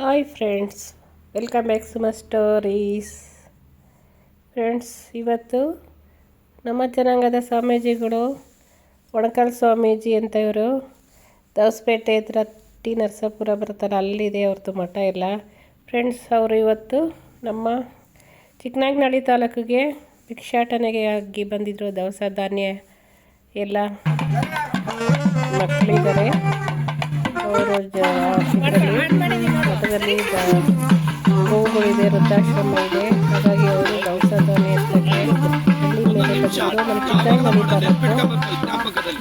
Hi friends, welcome back to my stories. Friends, ಇವತ್ತು ನಮ್ಮ ಜನಾಂಗದ ಸ್ವಾಮೀಜಿಗಳು ಒಣಕಲ್ ಸ್ವಾಮೀಜಿ ಅಂತ ಇವರು ದವಸಪೇಟೆ ಹತ್ರ ಟಿ ನರಸಾಪುರ ಬರ್ತಾರೆ, ಅಲ್ಲಿದೆ ಅವ್ರದ್ದು ಮಠ ಎಲ್ಲ. ಫ್ರೆಂಡ್ಸ್, ಅವರು ಇವತ್ತು ನಮ್ಮ ಚಿಕ್ಕನಾಯಕನಹಳ್ಳಿ ತಾಲೂಕಿಗೆ ಭಿಕ್ಷಾಟನೆಗೆ ಆಗಿ ಬಂದಿದ್ದರು. ದವಸ ಧಾನ್ಯ ಎಲ್ಲ ಮಕ್ಕಳಿದ್ದಾರೆ. ಅವರು ಮಠದಲ್ಲಿ ಗೋವುಗಳಿದೆ, ವೃದ್ಧಾಶ್ರಮ ಇದೆ. ಹಾಗಾಗಿ ಅವರು ದವಸ ಧಾನ್ಯ ಹಳ್ಳಿ ಮೇಲೆ ಬಂದಿದ್ರು. ನಮ್ಮ ಚಿಕ್ಕನಾಯಕನಹಳ್ಳಿ ತಾಲೂಕು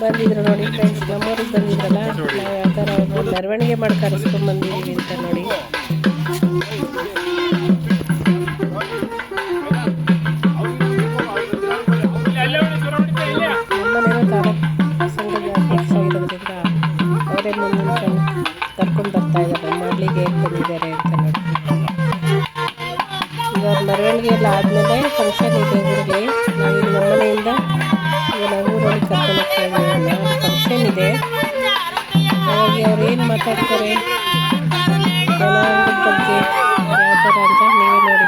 ಬಂದಿದ್ರು ನೋಡಿ ಫ್ರೆಂಡ್ಸ್. ನಮ್ಮೂರಿಗೆ ಬಂದಿದ್ರಲ್ಲ, ನಾವು ಯಾವ ಥರ ಅವ್ರನ್ನ ಮೆರವಣಿಗೆ ಮಾಡಿ ಕರೆಸ್ಕೊಂಡು ಬಂದಿದ್ದೀವಿ ಅಂತ ನೋಡಿ. ನಮ್ಮನೇನೋ ತಾಲೂಕು ಸಂಘದ ಅಧ್ಯಕ್ಷ ಆಗಿರೋದ್ರಿಂದ ಅವರೇ ಮುಂದೆ ಕರ್ಕೊಂಡು ಬರ್ತಾ ಇದ್ದಾರೆ. ಮಾಡಲಿಗೆ ಬಂದಿದ್ದಾರೆ ಅಂತ ನೋಡಿ. ಇವಾಗ ಮೆರವಣಿಗೆ ಎಲ್ಲ ಆದಮೇಲೆ ಫಂಕ್ಷನ್ ಇದೆ ಊರಿಗೆ. ನಾವಿಲ್ಲಿ ನಮ್ಮನೆಯಿಂದ ಇವಾಗ ಊರಲ್ಲಿ ಕರ್ಕೊಂಡು ಹೋಗ್ತಾ ಇದ್ದೀವಿ. ಫಂಕ್ಷನ್ ಇದೆ. ಹಾಗಾಗಿ ಅವ್ರು ಏನು ಮಾತಾಡ್ತಾರೆ ಜನಾಂಗದ ಬಗ್ಗೆ ಯಾವ ಥರ ಅಂತ ನೀವೇ ನೋಡಿ.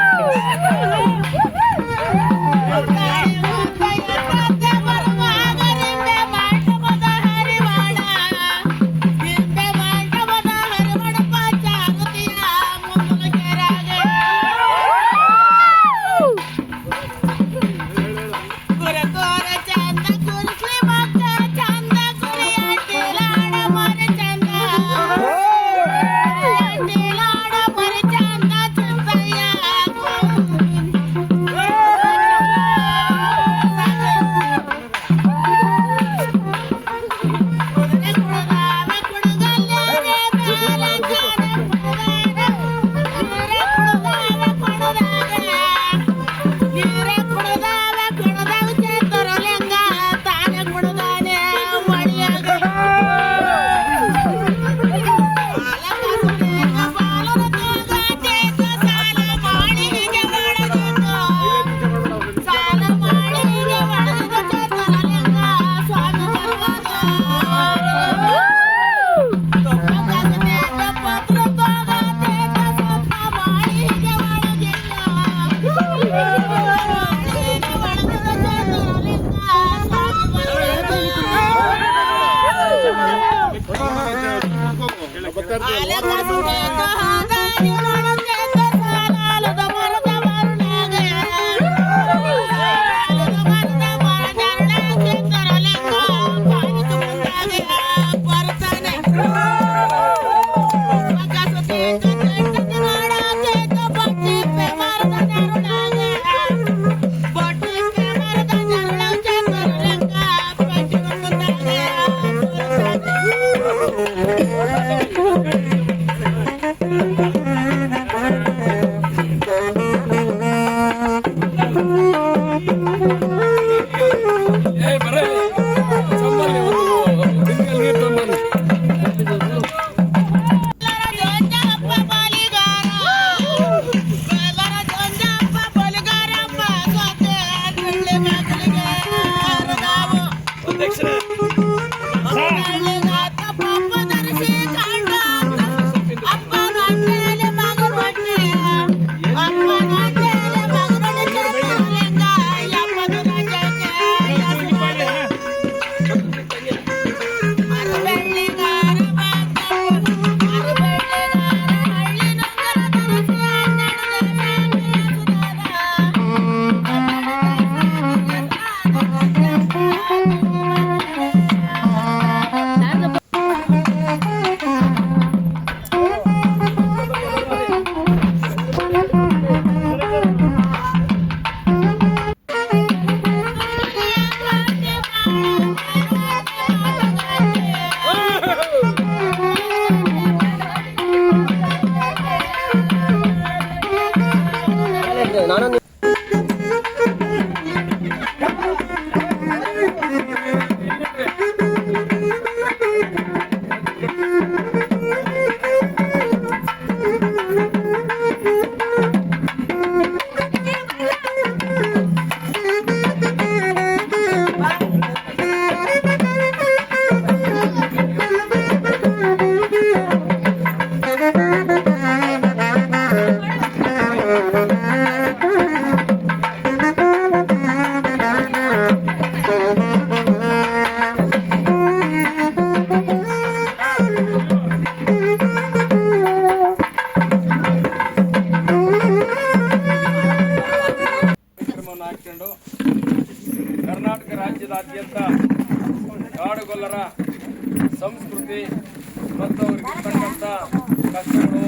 ಕಷ್ಟಗಳು,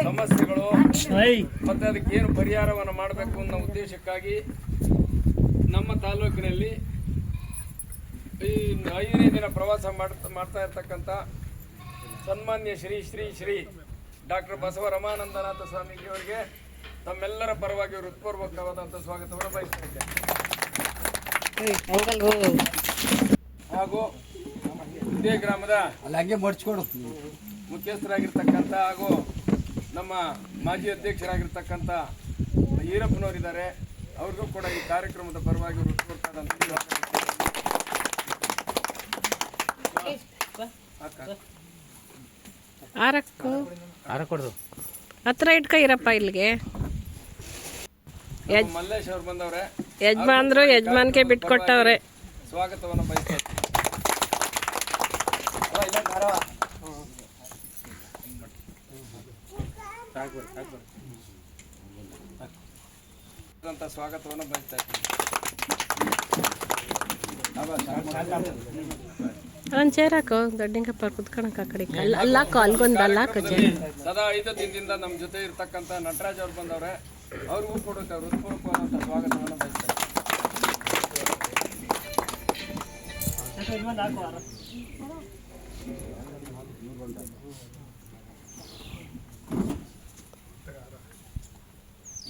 ಸಮಸ್ಯೆಗಳು ಮತ್ತೆ ಅದಕ್ಕೆ ಏನು ಪರಿಹಾರವನ್ನು ಮಾಡಬೇಕು ಅನ್ನೋ ಉದ್ದೇಶಕ್ಕಾಗಿ ನಮ್ಮ ತಾಲೂಕಿನಲ್ಲಿ ಈ 5ನೇ ದಿನ ಪ್ರವಾಸ ಮಾಡ್ತಾ ಇರ್ತಕ್ಕಂಥ ಸನ್ಮಾನ್ಯ ಶ್ರೀ ಶ್ರೀ ಶ್ರೀ ಡಾಕ್ಟರ್ ಬಸವ ರಮಾನಂದನಾಥ ಸ್ವಾಮೀಜಿಯವರಿಗೆ ತಮ್ಮೆಲ್ಲರ ಪರವಾಗಿ ಹೃತ್ಪೂರ್ವಕವಾದಂಥ ಸ್ವಾಗತವನ್ನು ಬಯಸ್ತಾ ಇದ್ದೇನೆ. ಹಾಗೂ ಇದೇ ಗ್ರಾಮದ ಮುಖ್ಯಸ್ಥರಾಗಿರ್ತಕ್ಕಂಥ ಹಾಗೂ ನಮ್ಮ ಮಾಜಿ ಅಧ್ಯಕ್ಷರಾಗಿರ್ತಕ್ಕಂಥ ಈರಪ್ಪನವರಿದ್ದಾರೆ. ಅವ್ರಿಗೂ ಕೂಡ ಈ ಕಾರ್ಯಕ್ರಮದ ಪರವಾಗಿ ಹೃತ್ಪೂರ್ವಕವಾದಂಥ ಹತ್ರ ಇಟ್ಕೊ ಇರಪ್ಪ ಇಲ್ಲಿಗೆ. ಮಲ್ಲೇಶ್ ಅವ್ರು ಬಂದವ್ರೆ, ಯಜಮಾನ್ರು ಯಜಮಾನ್ಗೆ ಬಿಟ್ಕೊಟ್ಟವ್ರೆ. ಸ್ವಾಗತವನ್ನು ಬಯಸ್ತಾರೆ. ಸ್ವಾಗತವನ್ನು ಬಯಸ್ತಾ ಒಂದು ಚೇರ್ ಹಾಕೋ, ದೊಡ್ಡಂಗಪ್ಪ ಕುತ್ಕೊಳಕ ಆ ಕಡೆ ಅಲ್ಲ ಹಾಕೋ, ಅಲ್ಗೊಂದು ಹಾಕೋ. ಸದಾ 5 ದಿನದಿಂದ ನಮ್ಮ ಜೊತೆ ಇರ್ತಕ್ಕಂಥ ನಟರಾಜ್ ಅವ್ರು ಬಂದವ್ರೆ, ಅವ್ರಿಗೂ ಕೂಡ ಹೃತ್ಪೂರ್ವಕವಾದಂಥ ಸ್ವಾಗತವನ್ನು ಬಯಸ್ತಾರೆ.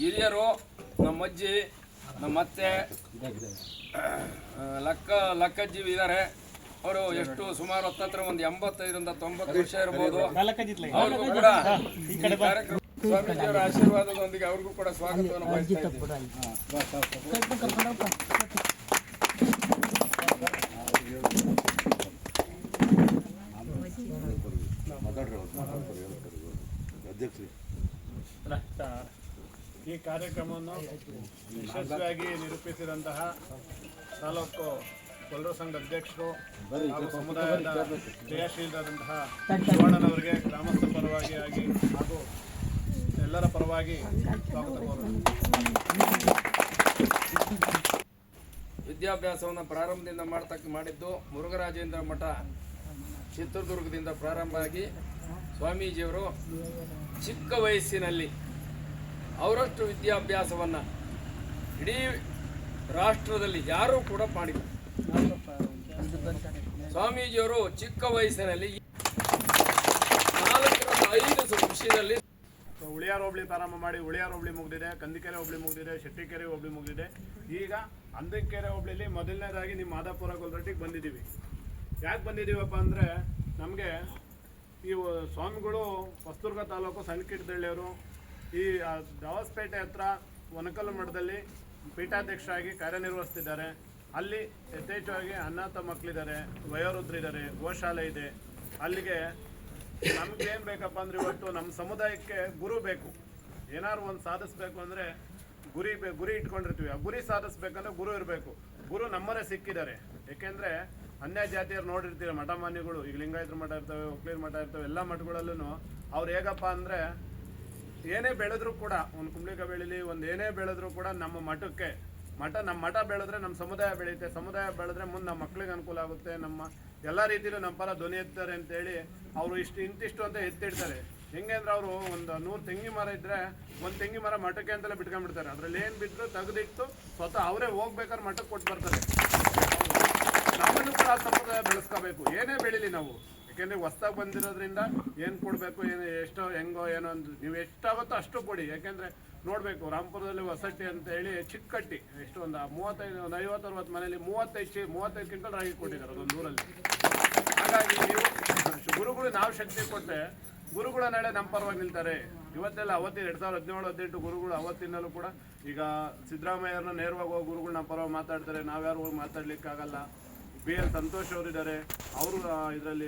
ಹಿರಿಯರು, ನಮ್ಮ ಅಜ್ಜಿ, ನಮ್ಮ ಅತ್ತೆ, ಲಕ್ಕಜ್ಜಿ ಇದ್ದಾರೆ. ಅವರು ಎಷ್ಟು ಸುಮಾರು ಹತ್ತತ್ರ ಒಂದು 85ರಿಂದ 90 ವರ್ಷ ಇರ್ಬೋದು. ಅವ್ರಿಗೂ ಕೂಡ ಕಾರ್ಯಕ್ರಮ ಸ್ವಾಮೀಜಿಯವರ ಆಶೀರ್ವಾದದೊಂದಿಗೆ ಅವ್ರಿಗೂ ಕೂಡ ಸ್ವಾಗತವನ್ನು ಬಯಸ್ತಾ ಇದ್ದೀನಿ. ಈ ಕಾರ್ಯಕ್ರಮವನ್ನು ಯಶಸ್ವಿಯಾಗಿ ನಿರೂಪಿಸಿದಂತಹ ತಾಲೂಕು ಕೊಲ್ಲೂರು ಸಂಘ ಅಧ್ಯಕ್ಷರು ಹಾಗೂ ಸಮುದಾಯದ ಕ್ರಿಯಾಶೀಲರಾದಂತಹ ಶಿವಣ್ಣನವರಿಗೆ ಗ್ರಾಮಸ್ಥರ ಪರವಾಗಿ ಆಗಿ ಹಾಗೂ ಎಲ್ಲರ ಪರವಾಗಿ ಸ್ವಾಗತ ಕೋರುತ್ತೇನೆ. ವಿದ್ಯಾಭ್ಯಾಸವನ್ನು ಪ್ರಾರಂಭದಿಂದ ಮಾಡಿದ್ದು ಮುರುಘರಾಜೇಂದ್ರ ಮಠ ಚಿತ್ರದುರ್ಗದಿಂದ ಪ್ರಾರಂಭ ಆಗಿ ಸ್ವಾಮೀಜಿಯವರು ಚಿಕ್ಕ ವಯಸ್ಸಿನಲ್ಲಿ ಅವರಷ್ಟು ವಿದ್ಯಾಭ್ಯಾಸವನ್ನು ಇಡೀ ರಾಷ್ಟ್ರದಲ್ಲಿ ಯಾರೂ ಕೂಡ ಮಾಡಿಲ್ಲ. ಸ್ವಾಮೀಜಿಯವರು ಚಿಕ್ಕ ವಯಸ್ಸಿನಲ್ಲಿ 4-5 ವಿಷಯದಲ್ಲಿ ಉಳಿಯಾರ್ ಹೋಬಳಿ ಪ್ರಾರಂಭ ಮಾಡಿ ಉಳಿಯಾರ್ ಹೋಬಳಿ ಮುಗಿದಿದೆ, ಕಂದಿಕೆರೆ ಹೋಬಳಿ ಮುಗಿದಿದೆ, ಶೆಟ್ಟಿಕೆರೆ ಹೋಬಳಿ ಮುಗಿದಿದೆ. ಈಗ ಅಂದಕೆರೆ ಹೋಬಳಿಲಿ ಮೊದಲನೇದಾಗಿ ನಿಮ್ಮ ಮಾದಾಪುರ ಗೊಲ್ರಟ್ಟಿಗೆ ಬಂದಿದ್ದೀವಿ. ಯಾಕೆ ಬಂದಿದ್ದೀವಪ್ಪ ಅಂದರೆ ನಮಗೆ ಈ ಸ್ವಾಮಿಗಳು ಹೊಸದುರ್ಗ ತಾಲೂಕು ಸಣ್ಣಕಿಟ್ಟದಳ್ಳಿಯವರು ಈ ದವಸ್ಪೇಟೆ ಹತ್ರ ವನಕಲ್ಲು ಮಠದಲ್ಲಿ ಪೀಠಾಧ್ಯಕ್ಷರಾಗಿ ಕಾರ್ಯನಿರ್ವಹಿಸ್ತಿದ್ದಾರೆ. ಅಲ್ಲಿ ಯಥೇಚ್ಛವಾಗಿ ಅನಾಥ ಮಕ್ಕಳಿದ್ದಾರೆ, ವಯೋವೃದ್ಧರಿದ್ದಾರೆ, ಗೋಶಾಲೆ ಇದೆ. ಅಲ್ಲಿಗೆ ನಮ್ಗೇನು ಬೇಕಪ್ಪ ಅಂದರೆ ಇವತ್ತು ನಮ್ಮ ಸಮುದಾಯಕ್ಕೆ ಗುರು ಬೇಕು. ಏನಾದ್ರು ಒಂದು ಸಾಧಿಸ್ಬೇಕು ಅಂದರೆ ಗುರಿ ಇಟ್ಕೊಂಡಿರ್ತೀವಿ. ಆ ಗುರಿ ಸಾಧಿಸ್ಬೇಕಂದ್ರೆ ಗುರು ಇರಬೇಕು. ಗುರು ನಮ್ಮರೇ ಸಿಕ್ಕಿದ್ದಾರೆ. ಏಕೆಂದರೆ ಅನ್ಯ ಜಾತಿಯರು ನೋಡಿರ್ತೀರ ಮಠಮಾನ್ಯಗಳು, ಈಗ ಲಿಂಗಾಯತರ ಮಠ ಇರ್ತವೆ, ಒಕ್ಕಲಿಗರ ಮಠ ಇರ್ತವೆ, ಎಲ್ಲ ಮಠಗಳಲ್ಲೂ ಅವ್ರು ಹೇಗಪ್ಪ ಅಂದರೆ ಏನೇ ಬೆಳೆದ್ರೂ ಕೂಡ, ಒಂದು ಕುಂಬಳಿಕಾಯಿ ಬೆಳೀಲಿ, ಒಂದು ಏನೇ ಬೆಳೆದ್ರೂ ಕೂಡ ನಮ್ಮ ಮಠಕ್ಕೆ ನಮ್ಮ ಮಠ ಬೆಳೆದ್ರೆ ನಮ್ಮ ಸಮುದಾಯ ಬೆಳೆಯುತ್ತೆ, ಸಮುದಾಯ ಬೆಳೆದ್ರೆ ಮುಂದೆ ನಮ್ಮ ಮಕ್ಕಳಿಗೆ ಅನುಕೂಲ ಆಗುತ್ತೆ, ನಮ್ಮ ಎಲ್ಲ ರೀತಿಯಲ್ಲೂ ನಮ್ಮ ಪರ ಧ್ವನಿ ಎತ್ತಾರೆ ಅಂತೇಳಿ ಅವರು ಇಂತಿಷ್ಟು ಅಂತ ಎತ್ತಿಡ್ತಾರೆ. ಹೆಂಗೆ ಅಂದ್ರೆ ಅವರು ಒಂದು 100 ತೆಂಗಿ ಮರ ಇದ್ದರೆ ಒಂದು ತೆಂಗಿ ಮರ ಮಠಕ್ಕೆ ಅಂತೆಲ್ಲ ಬಿಟ್ಕೊಂಡ್ಬಿಡ್ತಾರೆ. ಅದರಲ್ಲಿ ಏನು ಬಿದ್ದು ತೆಗೆದಿಟ್ಟು ಸ್ವತಃ ಅವರೇ ಹೋಗ್ಬೇಕಾದ್ರೆ ಮಠಕ್ಕೆ ಕೊಟ್ಟು ಬರ್ತಾರೆ. ನಮ್ಮನ್ನು ಕೂಡ ಆ ಸಮುದಾಯ ಬೆಳೆಸ್ಕೋಬೇಕು, ಏನೇ ಬೆಳೀಲಿ ನಾವು. ಯಾಕೆಂದರೆ ಹೊಸ್ದಾಗಿ ಬಂದಿರೋದ್ರಿಂದ ಏನು ಕೊಡಬೇಕು, ಏನು ಎಷ್ಟೋ ಹೆಂಗೋ ಏನೋ ಒಂದು ನೀವು ಎಷ್ಟಾಗುತ್ತೋ ಅಷ್ಟು ಕೊಡಿ. ಯಾಕೆಂದರೆ ನೋಡಬೇಕು, ರಾಮಪುರದಲ್ಲಿ ಹೊಸಟ್ಟಿ ಅಂತ ಹೇಳಿ ಚಿಕ್ಕಟ್ಟಿ ಎಷ್ಟು ಒಂದು 50-60 ಮನೇಲಿ 35 ಕ್ವಿಂಟಲ್ ರಾಗಿ ಕೊಟ್ಟಿದ್ದಾರೆ ಅದೊಂದು ಊರಲ್ಲಿ. ಹಾಗಾಗಿ ನೀವು ಗುರುಗಳು ನಾವು ಶಕ್ತಿ ಕೊಟ್ಟರೆ ಗುರುಗಳ ನಾಳೆ ನಮ್ಮ ಪರವಾಗಿ ನಿಲ್ತಾರೆ. ಇವತ್ತೆಲ್ಲ 2017-18 ಗುರುಗಳು ಅವತ್ತಿನಲ್ಲೂ ಕೂಡ ಈಗ ಸಿದ್ದರಾಮಯ್ಯವ್ರನ್ನ ನೇರವಾಗಿ ಹೋಗಿ ಗುರುಗಳು ನಮ್ಮ ಪರವಾಗಿ ಮಾತಾಡ್ತಾರೆ. ನಾವ್ಯಾರು ಹೋಗಿ ಮಾತಾಡ್ಲಿಕ್ಕಾಗಲ್ಲ. BL ಸಂತೋಷ್ ಅವರಿದ್ದಾರೆ, ಅವರು ಇದರಲ್ಲಿ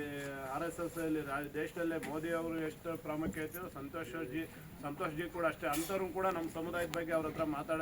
RSS ಅಲ್ಲಿ ದೇಶದಲ್ಲೇ ಮೋದಿ ಅವರು ಎಷ್ಟು ಪ್ರಾಮುಖ್ಯತೆ, ಸಂತೋಷ್ ಜಿ ಕೂಡ ಅಷ್ಟೇ. ಅಂಥವ್ರು ಕೂಡ ನಮ್ಮ ಸಮುದಾಯದ ಬಗ್ಗೆ ಅವ್ರ ಹತ್ರ ಮಾತಾಡ